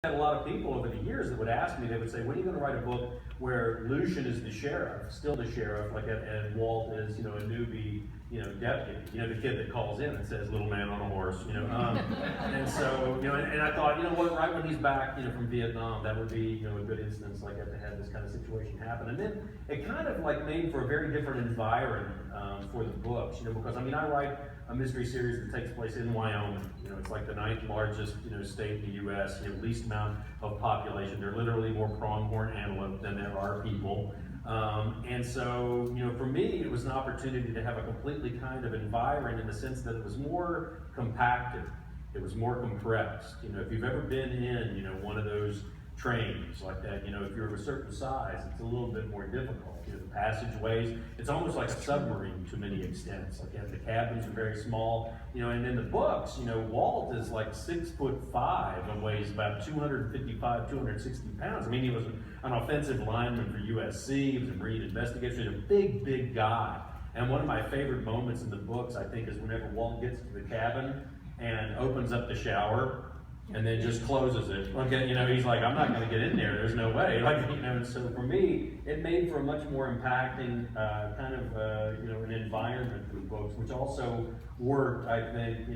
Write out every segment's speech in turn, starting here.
had a lot of people over the years that would ask me, they would say, when are you going to write a book where Lucian is the sheriff, still the sheriff, like, and Walt is, a newbie, deputy, the kid that calls in and says, little man on a horse, and so, and I thought, what, right when he's back, from Vietnam, that would be, a good instance, like, to have this kind of situation happen. And then it kind of, like, made for a very different environment for the books, because, I write a mystery series that takes place in Wyoming. It's like the 9th largest, state in the U.S., least amount of population. There are literally more pronghorn antelope than there are people. And so, for me, it was an opportunity to have a completely kind of environment in the sense that it was more compacted. It was more compressed. If you've ever been in, one of those trains like that, if you're of a certain size, it's a little bit more difficult. The passageways, it's almost like a submarine to many extents. Like the cabins are very small, and in the books, Walt is like 6'5" and weighs about 255, 260 pounds. He was an offensive lineman for USC, he was a Marine investigator, he was a big, big guy. And one of my favorite moments in the books, I think, is whenever Walt gets to the cabin and opens up the shower, and then just closes it. Okay, he's like, I'm not going to get in there. There's no way. And so for me, it made for a much more impacting kind of, an environment for the books, which also worked, I think,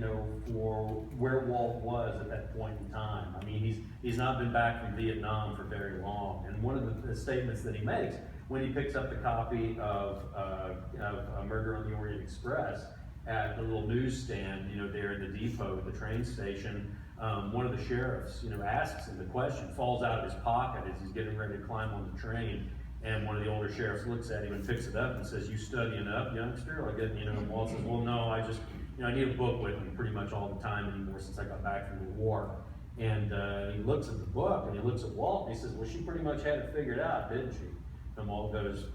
for where Walt was at that point in time. He's not been back from Vietnam for very long. And one of the statements that he makes when he picks up the copy of Murder on the Orient Express at the little newsstand, there in the depot, the train station, one of the sheriffs, asks him the question, falls out of his pocket as he's getting ready to climb on the train, and one of the older sheriffs looks at him and picks it up and says, "You studying up, youngster?" And Walt says, "Well, no, I need a book with me pretty much all the time anymore since I got back from the war." And he looks at the book and he looks at Walt and he says, "Well, she pretty much had it figured out, didn't she?" And Walt goes,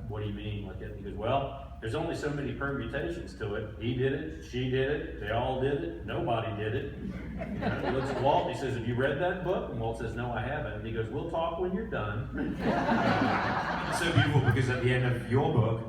"What do you mean?" Like that? He goes, "Well, there's only so many permutations to it. He did it, she did it, they all did it, nobody did it." He looks at Walt and he says, "Have you read that book?" And Walt says, "No, I haven't." And he goes, "We'll talk when you're done." It's so beautiful because at the end of your book,